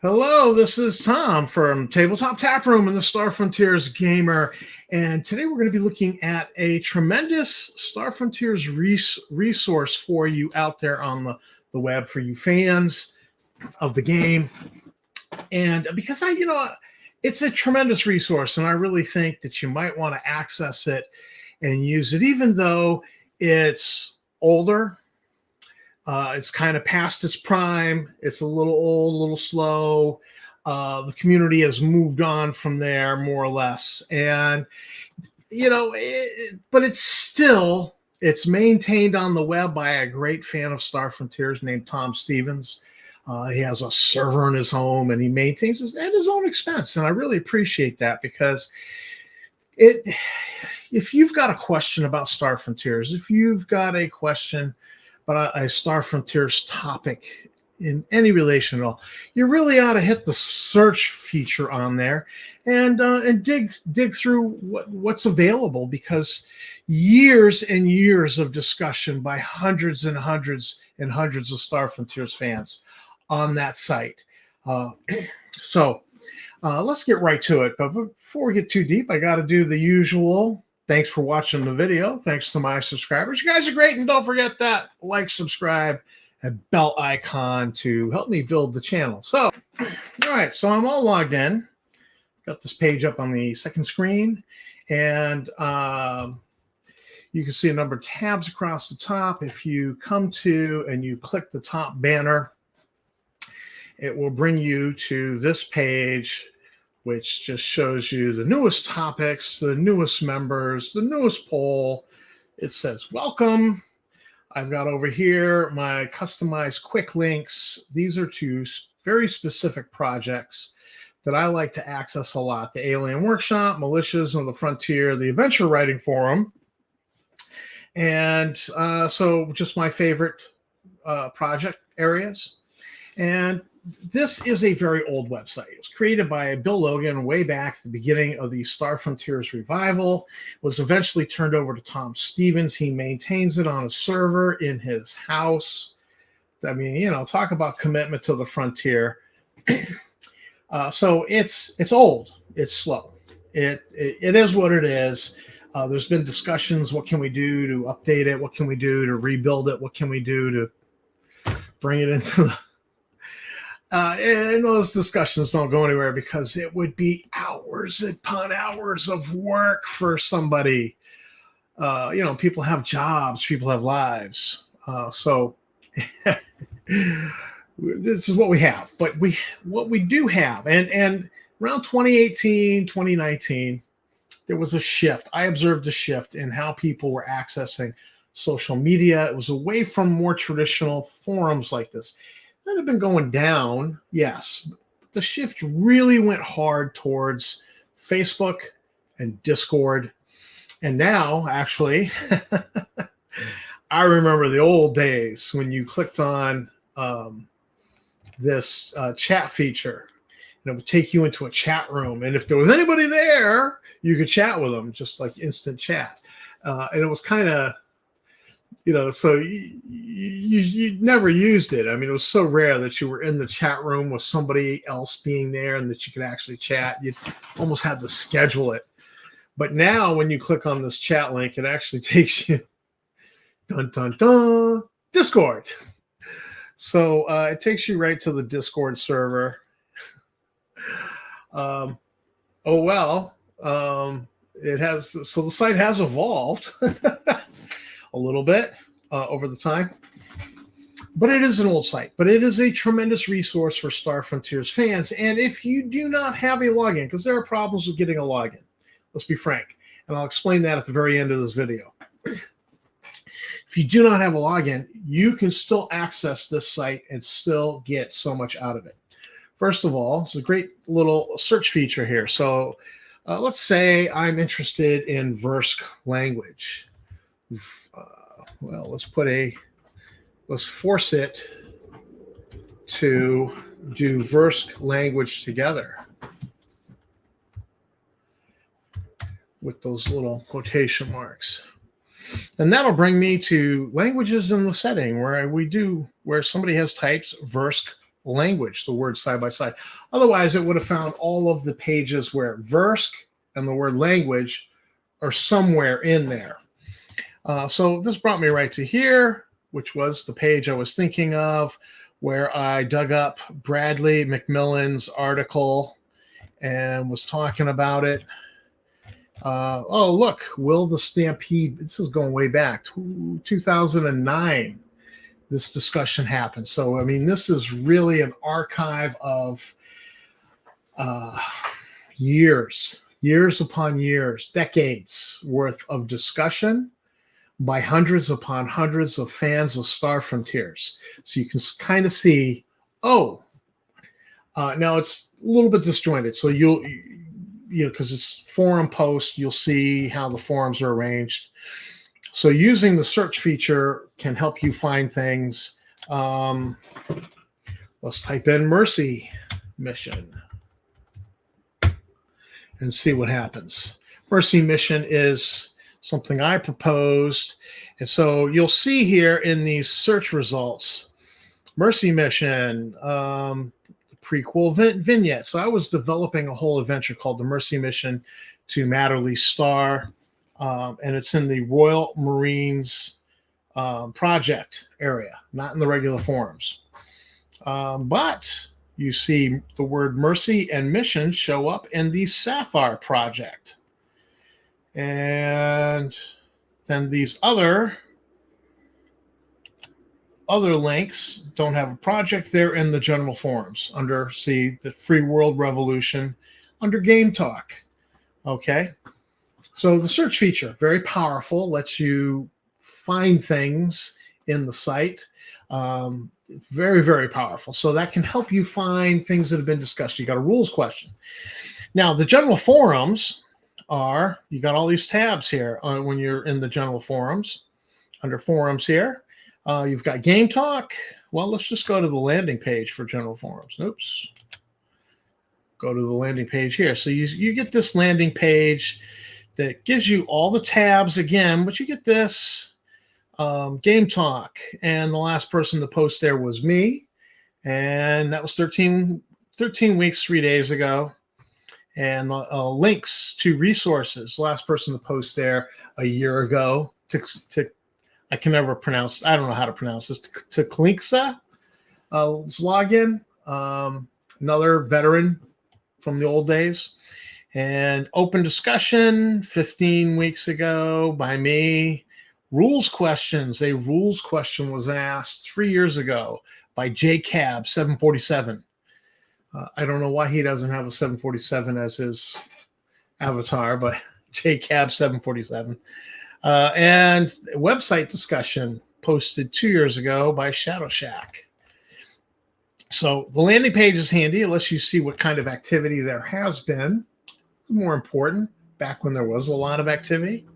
Hello, this is Tom from Tabletop Tap Room and the Star Frontiers Gamer. And today we're going to be looking at a tremendous Star Frontiers resource for you out there on the web, for you fans of the game. And because it's a tremendous resource, and I really think that you might want to access it and use it, even though it's older. It's kind of past its prime. It's a little old, a little slow. The community has moved on from there, more or less. And, but it's maintained on the web by a great fan of Star Frontiers named Tom Stevens. He has a server in his home, and he maintains it at his own expense. And I really appreciate that, because if you've got a question about Star Frontiers, if you've got a question about a Star Frontiers topic in any relation at all, you really ought to hit the search feature on there and dig through what's available, because years and years of discussion by hundreds and hundreds and hundreds of Star Frontiers fans on that site. So let's get right to it. But before we get too deep, I got to do the usual. Thanks for watching the video. Thanks to my subscribers. You guys are great. And don't forget that like, subscribe, and bell icon to help me build the channel. So, all right. So I'm all logged in. Got this page up on the second screen. And you can see a number of tabs across the top. If you come to and you click the top banner, it will bring you to this page, which just shows you the newest topics, the newest members, the newest poll. It says, welcome. I've got over here my customized quick links. These are to very specific projects that I like to access a lot. The Alien Workshop, Militias on the Frontier, the Adventure Writing Forum. And so just my favorite project areas. And this is a very old website. It was created by Bill Logan way back at the beginning of the Star Frontiers revival. It was eventually turned over to Tom Stevens. He maintains it on a server in his house. I mean, talk about commitment to the frontier. So it's old. It's slow. It is what it is. There's been discussions. What can we do to update it? What can we do to rebuild it? What can we do to bring it into the and those discussions don't go anywhere, because it would be hours upon hours of work for somebody. People have jobs, people have lives. So this is what we have. But what we do have, and around 2018, 2019, there was a shift. I observed a shift in how people were accessing social media. It was away from more traditional forums like this. That have been going down, yes. The shift really went hard towards Facebook and Discord. And now, actually, I remember the old days when you clicked on this chat feature, and it would take you into a chat room. And if there was anybody there, you could chat with them, just like instant chat. And it was kind of, so you never used it. I mean, it was so rare that you were in the chat room with somebody else being there and that you could actually chat. You almost had to schedule it. But now when you click on this chat link, it actually takes you, Discord. So it takes you right to the Discord server. It has, so the site has evolved a little bit over the time, but it is an old site. But it is a tremendous resource for Star Frontiers fans. And if you do not have a login, because there are problems with getting a login, let's be frank, and I'll explain that at the very end of this video. If you do not have a login, you can still access this site and still get so much out of it. First of all, it's a great little search feature here. So let's say I'm interested in Versk language. Well, let's force it to do Versk language together with those little quotation marks. And that'll bring me to languages in the setting where somebody has typed Versk language, the words side by side. Otherwise, it would have found all of the pages where Versk and the word language are somewhere in there. So this brought me right to here, which was the page I was thinking of, where I dug up Bradley McMillan's article and was talking about it. Oh, look, Will the Stampede. This is going way back, 2009. This discussion happened. So, I mean, this is really an archive of years upon years, decades worth of discussion by hundreds upon hundreds of fans of Star Frontiers. So you can kind of see, now it's a little bit disjointed. So because it's forum post, you'll see how the forums are arranged. So using the search feature can help you find things. Let's type in Mercy Mission and see what happens. Mercy Mission is something I proposed. And so you'll see here in these search results, Mercy Mission, prequel vignette. So I was developing a whole adventure called the Mercy Mission to Matterly Star. And it's in the Royal Marines project area, not in the regular forums. But you see the word Mercy and Mission show up in the Sapphire project. And then these other links don't have a project. They're in the general forums under, see, the Free World Revolution under Game Talk. Okay. So the search feature, very powerful, lets you find things in the site. Very, very powerful. So that can help you find things that have been discussed. You got a rules question. Now, the general forums you got all these tabs here when you're in the general forums. Under forums here, you've got Game Talk. Well, let's just go to the landing page for general forums. Oops. Go to the landing page here. So you get this landing page that gives you all the tabs again, but you get this Game Talk. And the last person to post there was me. And that was 13 weeks, 3 days ago. And links to resources. Last person to post there a year ago. I can never pronounce. I don't know how to pronounce this. Teklinksa login. Another veteran from the old days. And open discussion 15 weeks ago by me. Rules questions. A rules question was asked 3 years ago by JCab 747. I don't know why he doesn't have a 747 as his avatar, but JCab 747. And website discussion posted 2 years ago by Shadow Shack. So the landing page is handy. It lets you see what kind of activity there has been. More important, back when there was a lot of activity.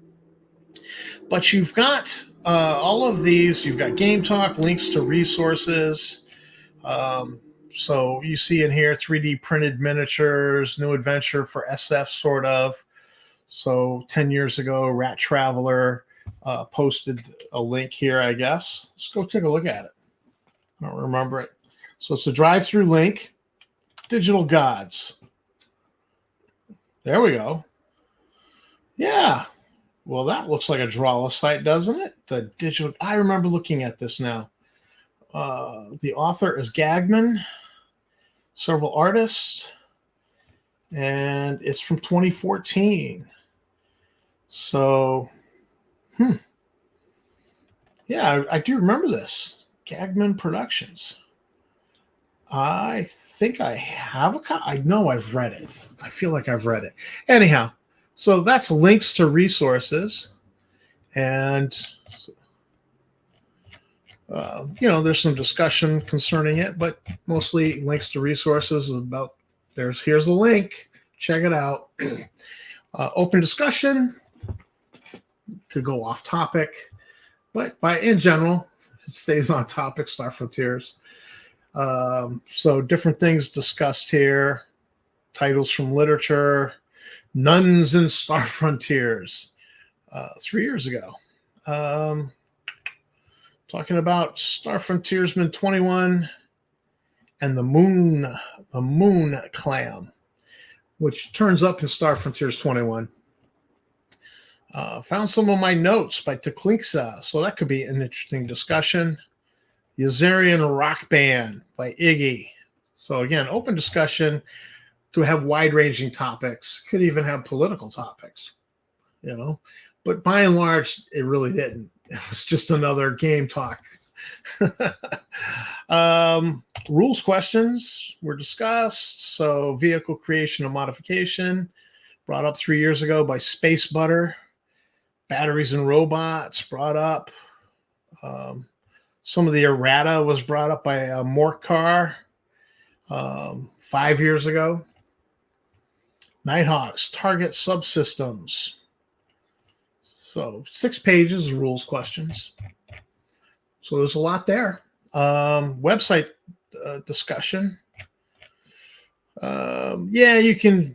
But you've got all of these. You've got Game Talk, links to resources. So you see in here 3D printed miniatures, new adventure for SF, sort of. So 10 years ago, Rat Traveler posted a link here, I guess. Let's go take a look at it. I don't remember it. So it's a drive-through link, Digital Gods. There we go. Yeah. Well, that looks like a Drawless site, doesn't it? The digital. I remember looking at this now. The author is Gagman. Several artists. And it's from 2014. So, yeah, I do remember this. Gagman Productions. I think I have I know I've read it. I feel like I've read it. Anyhow, so that's links to resources. And, there's some discussion concerning it, but mostly links to resources about here's the link. Check it out. Open discussion. Could go off topic, but in general, it stays on topic, Star Frontiers. So different things discussed here. Titles from literature. Nuns in Star Frontiers. 3 years ago. Talking about Star Frontiersman 21 and the Moon Clam, which turns up in Star Frontiers 21. Found some of my notes by Teclixa, so that could be an interesting discussion. Yazarian Rock Band by Iggy. So again, open discussion, could have wide-ranging topics, could even have political topics, But by and large, it really didn't. It was just another game talk. Rules questions were discussed. So vehicle creation and modification, brought up 3 years ago by Space Butter. Batteries and robots, brought up. Some of the errata was brought up by Morcar 5 years ago. Nighthawks, target subsystems. So 6 pages of rules questions. So there's a lot there. Website discussion. You can,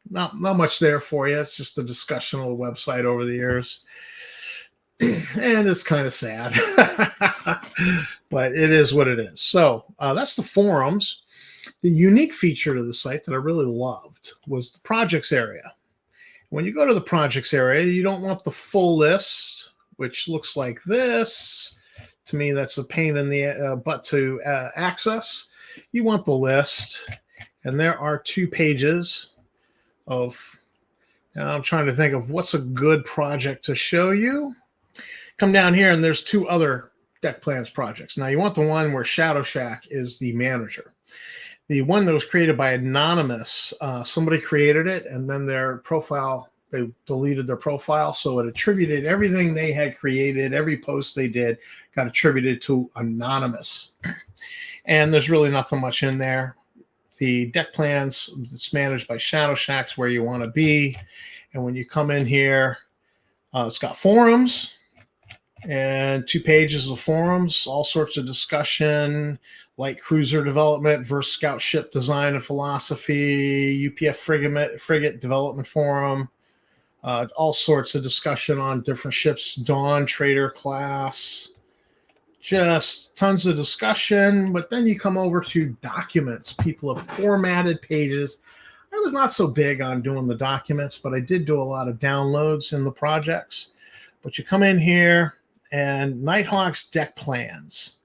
not much there for you. It's just a discussion of the website over the years. And it's kind of sad. But it is what it is. So that's the forums. The unique feature to the site that I really loved was the projects area. When you go to the projects area, you don't want the full list, which looks like this. To me, that's a pain in the butt to access. You want the list. And there are 2 pages of, now I'm trying to think of what's a good project to show you. Come down here and there's 2 other deck plans projects. Now you want the one where Shadow Shack is the manager. The one that was created by Anonymous, somebody created it and then their profile, they deleted their profile. So it attributed everything they had created, every post they did got attributed to Anonymous. And there's really nothing much in there. The deck plans, it's managed by Shadow Shack's where you want to be. And when you come in here, it's got forums and 2 pages of forums, all sorts of discussion, light cruiser development versus scout ship design and philosophy, UPF frigate development forum, all sorts of discussion on different ships, Dawn Trader class, just tons of discussion. But then you come over to documents. People have formatted pages. I was not so big on doing the documents, but I did do a lot of downloads in the projects. But you come in here and Nighthawk's deck plans.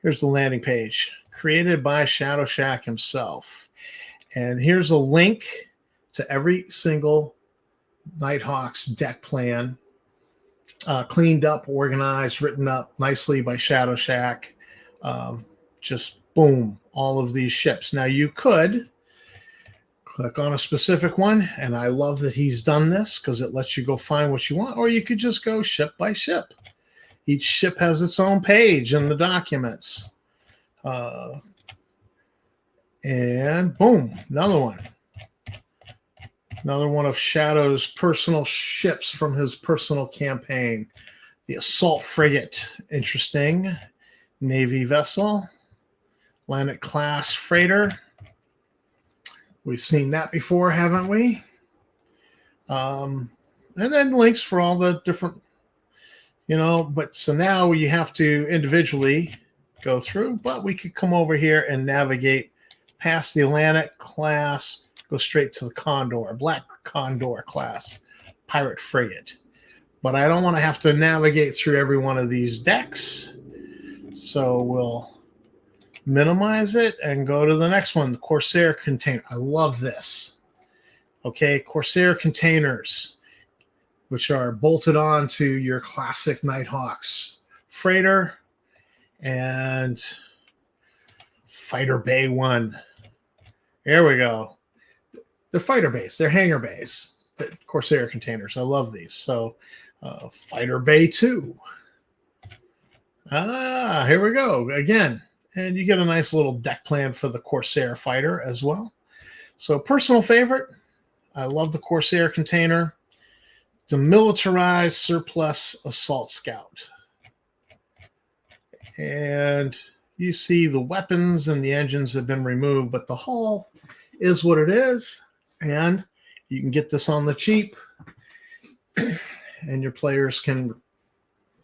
Here's the landing page created by Shadow Shack himself. And here's a link to every single Nighthawk's deck plan, cleaned up, organized, written up nicely by Shadow Shack. Just boom, all of these ships. Now you could click on a specific one, and I love that he's done this because it lets you go find what you want, or you could just go ship by ship. Each ship has its own page in the documents. And boom, another one. Another one of Shadow's personal ships from his personal campaign. The Assault Frigate, interesting. Navy vessel. Atlantic class freighter. We've seen that before, haven't we? And then links for all the different, but so now you have to individually go through, but we could come over here and navigate past the Atlantic class, go straight to the Condor, Black Condor class pirate frigate. But I don't want to have to navigate through every one of these decks. So we'll minimize it and go to the next one, the Corsair container. I love this. Okay, Corsair containers, which are bolted on to your classic Nighthawks freighter and Fighter Bay 1. There we go. They're fighter bays. They're hangar bays. Corsair containers. I love these. So Fighter Bay 2. Here we go. Again. And you get a nice little deck plan for the Corsair fighter as well. So personal favorite. I love the Corsair container. Demilitarized surplus assault scout. And you see the weapons and the engines have been removed, but the hull is what it is. And you can get this on the cheap. And your players can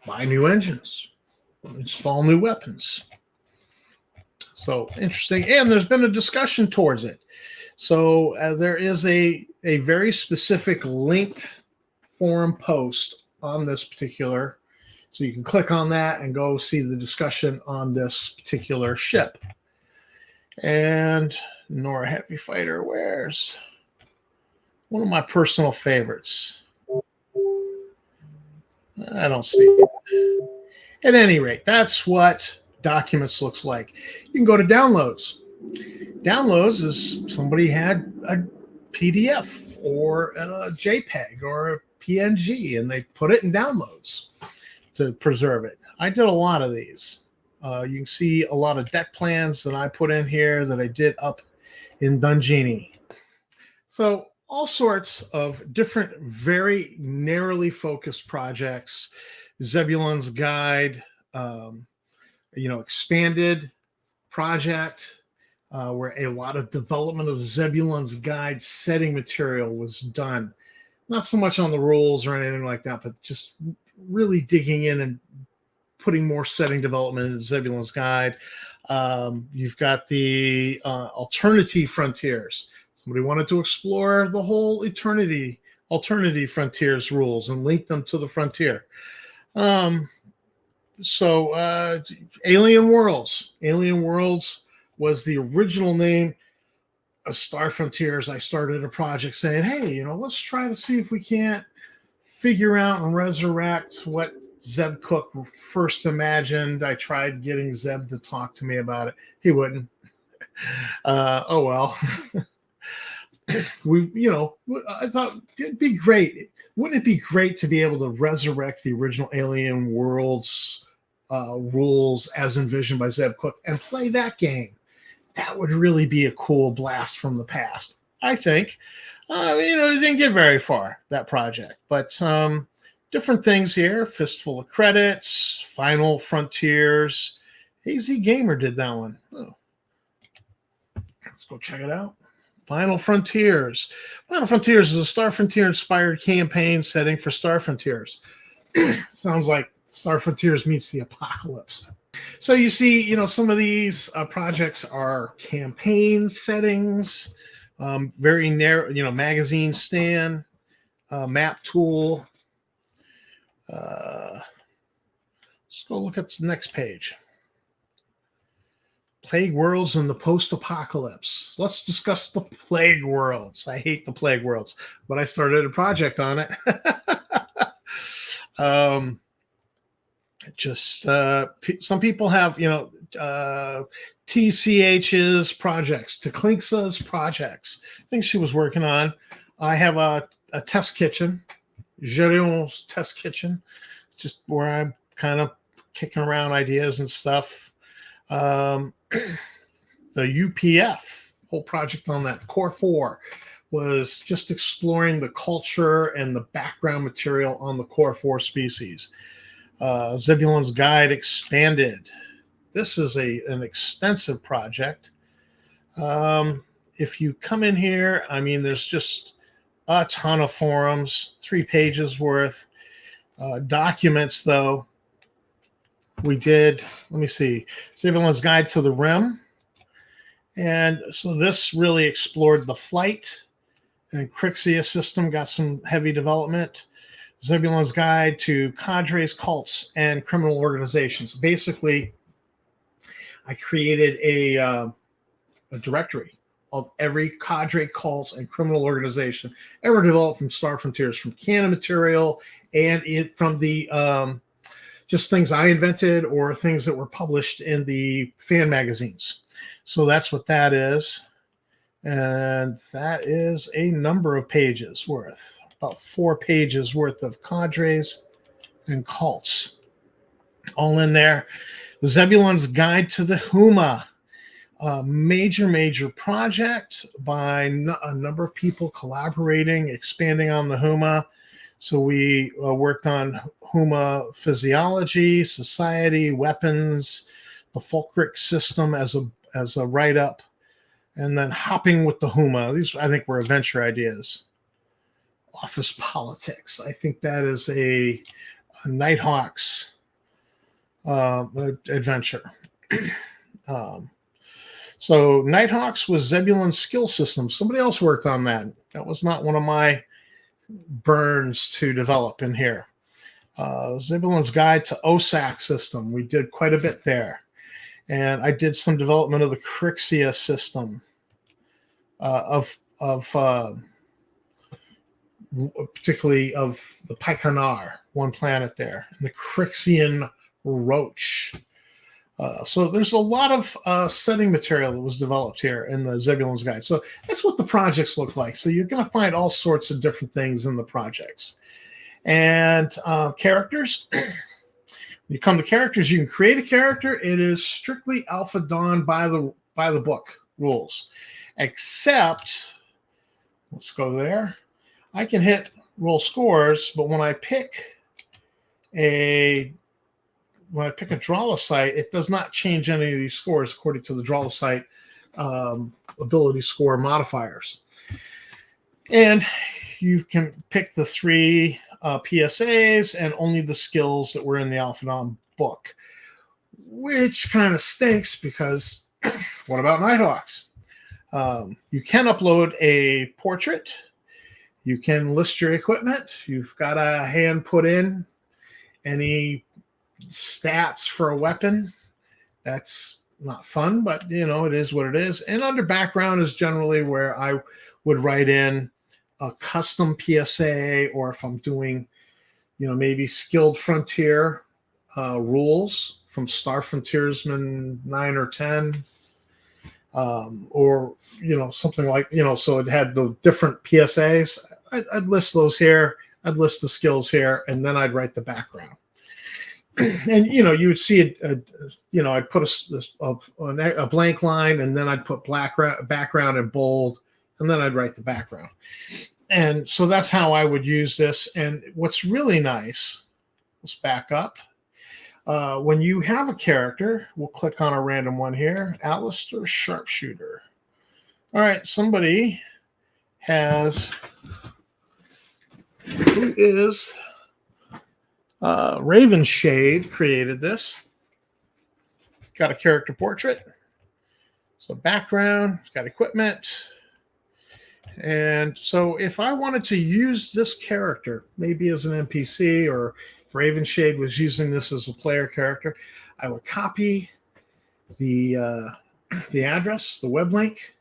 buy new engines, install new weapons. So interesting. And there's been a discussion towards it. So there is a very specific linked forum post on this particular. So you can click on that and go see the discussion on this particular ship. And Nora Happy Fighter, where's one of my personal favorites? I don't see it. At any rate, that's what documents looks like. You can go to downloads. Downloads is somebody had a PDF or a JPEG or a PNG, and they put it in downloads to preserve it. I did a lot of these. You can see a lot of deck plans that I put in here that I did up in Dungeony. So all sorts of different, very narrowly focused projects. Zebulon's Guide, expanded project where a lot of development of Zebulon's Guide setting material was done. Not so much on the rules or anything like that, but just really digging in and putting more setting development in Zebulon's Guide. You've got the Alternative Frontiers. Somebody wanted to explore the whole Alternative Frontiers rules and link them to the Frontier. Alien Worlds. Alien Worlds was the original name of Star Frontiers. I started a project saying, hey, let's try to see if we can't figure out and resurrect what Zeb Cook first imagined. I tried getting Zeb to talk to me about it. He wouldn't. Oh, well. I thought it'd be great. Wouldn't it be great to be able to resurrect the original Alien Worlds rules as envisioned by Zeb Cook and play that game? That would really be a cool blast from the past, I think. It didn't get very far, that project. But different things here. Fistful of Credits, Final Frontiers. AZ Gamer did that one. Oh. Let's go check it out. Final Frontiers. Final Frontiers is a Star Frontier-inspired campaign setting for Star Frontiers. Sounds like Star Frontiers meets the apocalypse. So you see, some of these projects are campaign settings, very narrow, magazine stand, map tool. Let's go look at the next page. Plague Worlds and the Post-Apocalypse. Let's discuss the Plague Worlds. I hate the Plague Worlds, but I started a project on it. Some people have, TCH's projects, Teclinxa's projects, things she was working on. I have a test kitchen, Géron's test kitchen, just where I'm kind of kicking around ideas and stuff. The UPF, whole project on that, Core 4, was just exploring the culture and the background material on the Core 4 species. Zebulon's Guide Expanded. This is an extensive project. If you come in here, there's just a ton of forums, 3 pages worth. Documents, though. We did, let me see, Zebulon's Guide to the Rim. And so this really explored the flight and Crixia system, got some heavy development. Zebulon's Guide to Cadres, Cults, and Criminal Organizations. Basically, I created a directory of every cadre, cult, and criminal organization ever developed from Star Frontiers, from canon material and from the just things I invented or things that were published in the fan magazines. So that's what that is. And that is a number of pages worth, about 4 pages worth of cadres and cults all in there. Zebulon's Guide to the Huma, a major project by a number of people collaborating, expanding on the Huma. So we worked on Huma physiology, society, weapons, the Fulcric system as a write-up, and then hopping with the Huma. These, I think, were adventure ideas. Office politics. I think that is a Nighthawks adventure. So Nighthawks was Zebulon's skill system. Somebody else worked on that. That was not one of my burns to develop in here. Zebulon's Guide to OSAC system. We did quite a bit there. And I did some development of the Crixia system particularly of the Paikanar, one planet there, and the Crixian Roach. So there's a lot of setting material that was developed here in the Zebulon's Guide. So that's what the projects look like. So you're going to find all sorts of different things in the projects. And characters. When you come to characters, you can create a character. It is strictly Alpha Dawn by the book rules, except, let's go there. I can hit roll scores, but when I pick a Dralocyte, it does not change any of these scores according to the Dralocyte ability score modifiers. And you can pick the 3 PSAs and only the skills that were in the Alpha Dawn book, which kind of stinks because what about Nighthawks? You can upload a portrait. You can list your equipment. You've got a hand put in any stats for a weapon. That's not fun, but it is what it is. And under background is generally where I would write in a custom PSA, or if I'm doing, maybe Skilled Frontier rules from Star Frontiersman 9 or 10, or something like, so it had the different PSAs. I'd list those here. I'd list the skills here, and then I'd write the background. And you would see I'd put a blank line, and then I'd put background in bold, and then I'd write the background. And so that's how I would use this. And what's really nice, let's back up. When you have a character, we'll click on a random one here, Alistair Sharpshooter. All right, somebody who is Ravenshade created this. Got a character portrait. So background, it's got equipment. And so if I wanted to use this character, maybe as an NPC, or if Ravenshade was using this as a player character, I would copy the address, the web link,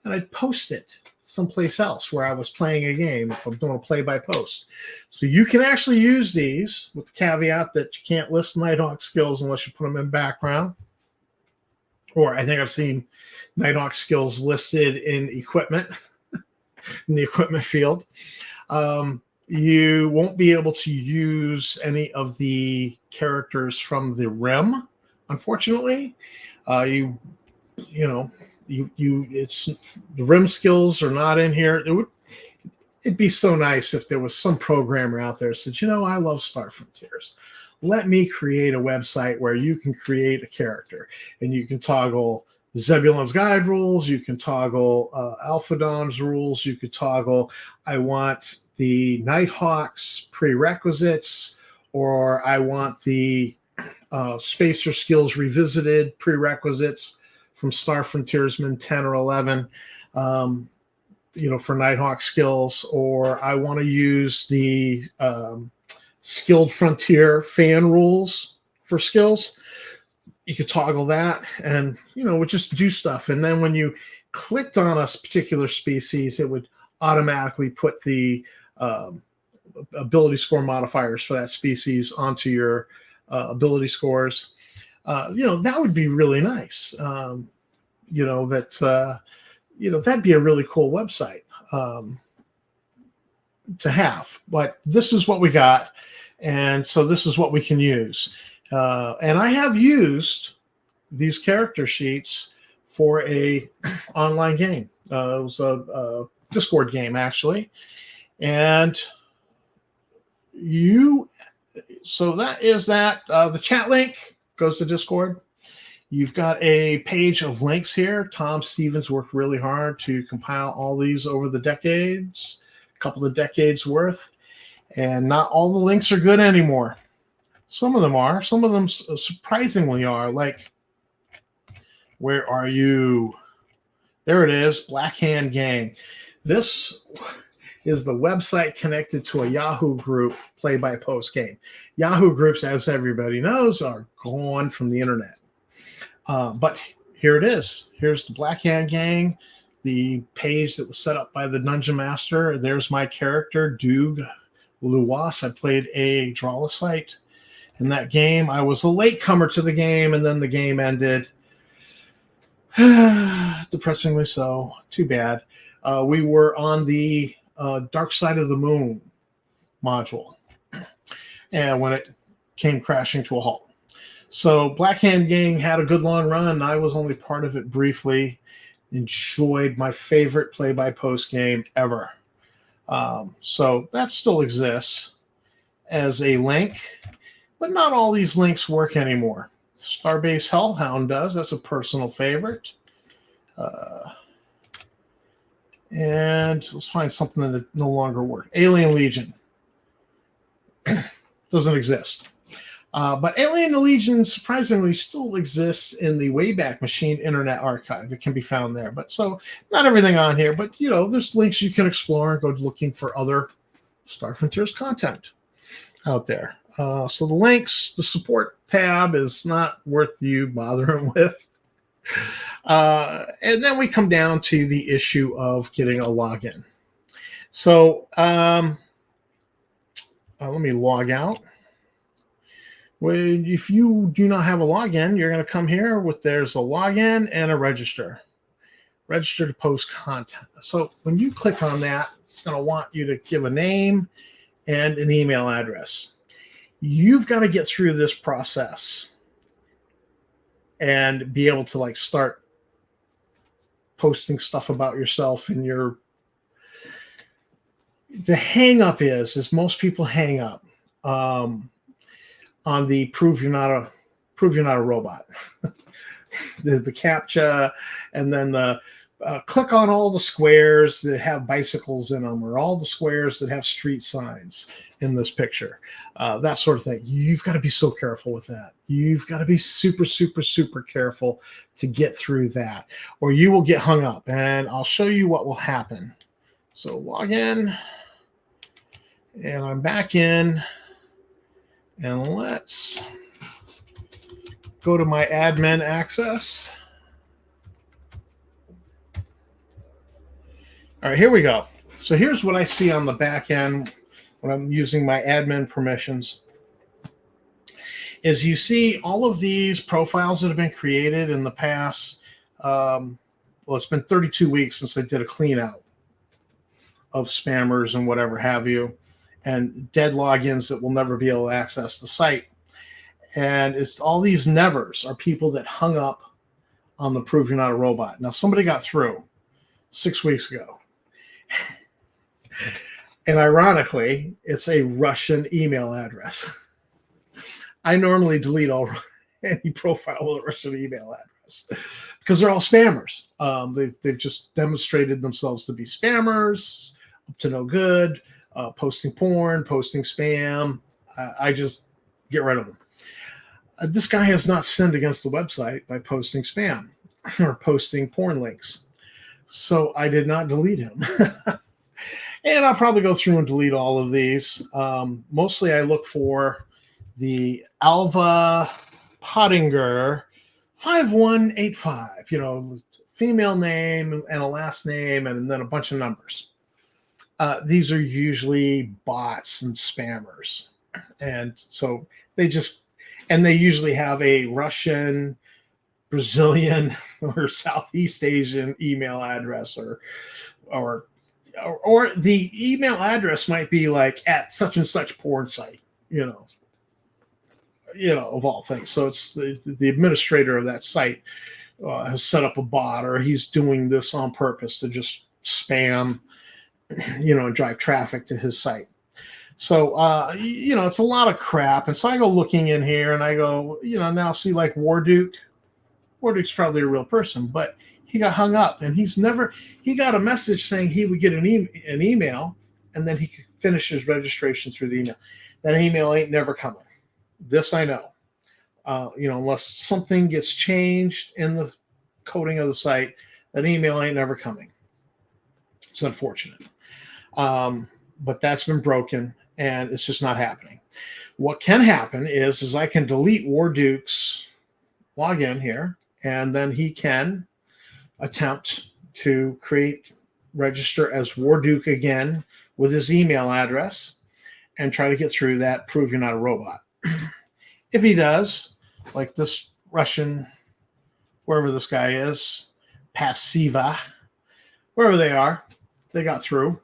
and I'd post it someplace else where I was playing a game if I'm doing a play-by-post. So you can actually use these with the caveat that you can't list Nighthawk skills unless you put them in background. Or I think I've seen Nighthawk skills listed in equipment, in the equipment field. You won't be able to use any of the characters from the REM, unfortunately. It's the REM skills are not in here. It'd be so nice if there was some programmer out there that said, I love Star Frontiers. Let me create a website where you can create a character and you can toggle Zebulon's Guide rules. You can toggle Alpha Dawn's rules. You could toggle, I want the Nighthawks prerequisites, or I want the Spacer Skills Revisited prerequisites from Star Frontiersman 10 or 11, for Nighthawk skills, or I want to use the Skilled Frontier fan rules for skills. You could toggle that and, would just do stuff. And then when you clicked on a particular species, it would automatically put the ability score modifiers for that species onto your ability scores. That would be really nice. That'd be a really cool website to have. But this is what we got. And so this is what we can use. And I have used these character sheets for a online game. It was a Discord game, actually. And so that is that. The chat link goes to Discord. You've got a page of links here. Tom Stevens worked really hard to compile all these over the decades, a couple of decades worth. And not all the links are good anymore. Some of them are. Some of them surprisingly are. Like, where are you? There it is, Black Hand Gang. This is the website connected to a Yahoo group play by post game. Yahoo groups, as everybody knows, are gone from the internet. But here it is. Here's the Black Hand Gang, the page that was set up by the Dungeon Master. There's my character, Doug Luas. I played a Drollicite in that game. I was a latecomer to the game, and then the game ended. Depressingly so. Too bad. We were on the Dark Side of the Moon module, and when it came crashing to a halt. So Black Hand Gang had a good long run. I was only part of it briefly. Enjoyed my favorite play-by-post game ever. So that still exists as a link, but not all these links work anymore. Starbase Hellhound does. That's a personal favorite. And let's find something that no longer works. Alien Legion doesn't exist. But Alien Legion surprisingly still exists in the Wayback Machine Internet Archive. It can be found there. But so not everything on here, but you know, there's links you can explore and go looking for other Star Frontiers content out there. So the links, the support tab is not worth you bothering with. And then we come down to the issue of getting a login. So let me log out. If you do not have a login, you're going to come here with there's a login and a register. Register to post content. So when you click on that, it's going to want you to give a name and an email address. You've got to get through this process and be able to like start posting stuff about yourself and your. The hang up is most people hang up on the prove you're not a robot, the CAPTCHA, and then the click on all the squares that have bicycles in them, or all the squares that have street signs in this picture, that sort of thing. You've got to be so careful with that. You've got to be super, super, super careful to get through that, or you will get hung up. And I'll show you what will happen. So log in, and I'm back in. And let's go to my admin access. All right, here we go. So here's what I see on the back end when I'm using my admin permissions. Is you see all of these profiles that have been created in the past. Well, it's been 32 weeks since I did a clean out of spammers and whatever have you, and dead logins that will never be able to access the site. And it's all these nevers are people that hung up on the Prove You're Not a Robot. Now, somebody got through 6 weeks ago. And ironically, it's a Russian email address. I normally delete any profile with a Russian email address because they're all spammers. They've just demonstrated themselves to be spammers, up to no good. Posting porn, posting spam. I just get rid of them. This guy has not sinned against the website by posting spam or posting porn links. So I did not delete him. And I'll probably go through and delete all of these. Mostly I look for the Alva Pottinger 5185, female name and a last name and then a bunch of numbers. These are usually bots and spammers. And so they usually have a Russian, Brazilian, or Southeast Asian email address, or the email address might be like at such and such porn site, of all things. So it's the administrator of that site has set up a bot, or he's doing this on purpose to just spam, and drive traffic to his site. So, it's a lot of crap. And so I go looking in here and I go, now see like Warduke. Warduke's probably a real person, but he got hung up and he got a message saying he would get an email and then he could finish his registration through the email. That email ain't never coming. This I know. Unless something gets changed in the coding of the site, That email ain't never coming. It's unfortunate. But that's been broken, and it's just not happening. What can happen is I can delete War Duke's login here, and then he can attempt to register as War Duke again with his email address and try to get through that, prove you're not a robot. If he does, like this Russian, wherever this guy is, Passiva, wherever they are, they got through,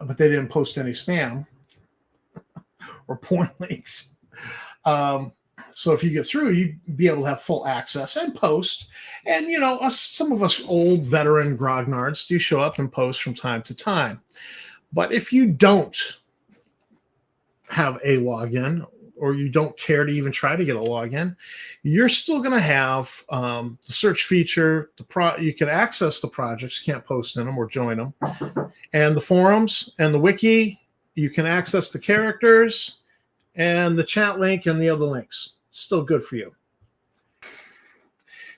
but they didn't post any spam or porn links. So if you get through, you'd be able to have full access and post. And, you know, some of us old veteran grognards do show up and post from time to time. But if you don't have a login, or you don't care to even try to get a login, you're still going to have the search feature. You can access the projects, can't post in them or join them. And the forums and the wiki, you can access the characters and the chat link and the other links. Still good for you.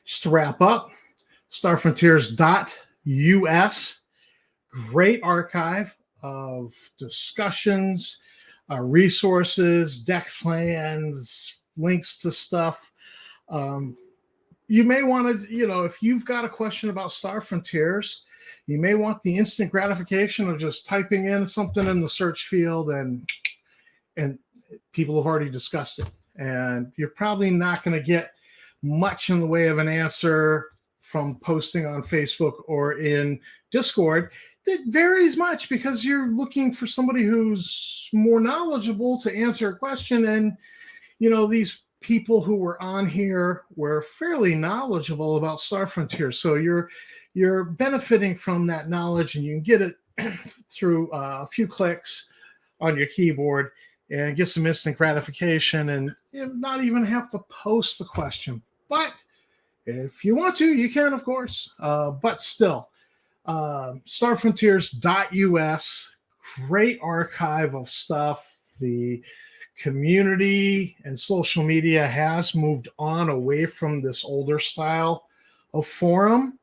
Just to wrap up, starfrontiers.us, great archive of discussions, resources, deck plans, links to stuff. You may want to, you know, if you've got a question about Star Frontiers, you may want the instant gratification of just typing in something in the search field, and people have already discussed it. And you're probably not going to get much in the way of an answer from posting on Facebook or in Discord. It varies much because you're looking for somebody who's more knowledgeable to answer a question. And, you know, these people who were on here were fairly knowledgeable about Star Frontier. So you're benefiting from that knowledge, and you can get it through a few clicks on your keyboard and get some instant gratification, and not even have to post the question. But if you want to, you can, of course. But still, starfrontiers.us, great archive of stuff. The community and social media has moved on away from this older style of forum.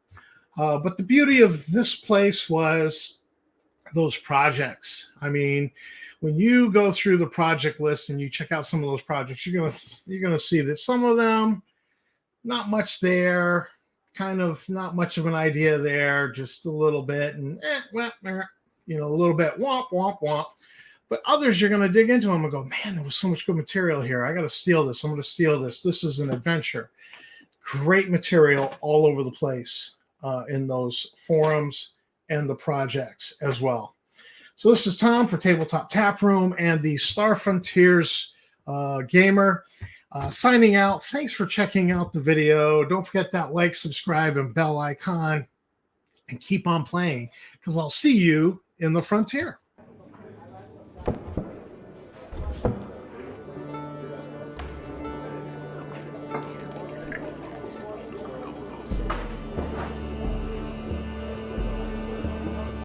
But the beauty of this place was those projects. I mean, when you go through the project list and you check out some of those projects, you're gonna see that some of them, not much there, kind of not much of an idea there, just a little bit, and you know, a little bit womp womp womp. But others, you're gonna dig into them and go, man, there was so much good material here. I gotta steal this. I'm gonna steal this. This is an adventure. Great material all over the place in those forums and the projects as well. So this is Tom for Tabletop Tap Room and the Star Frontiers Gamer signing out. Thanks for checking out the video. Don't forget that like, subscribe, and bell icon, and keep on playing, because I'll see you in the frontier.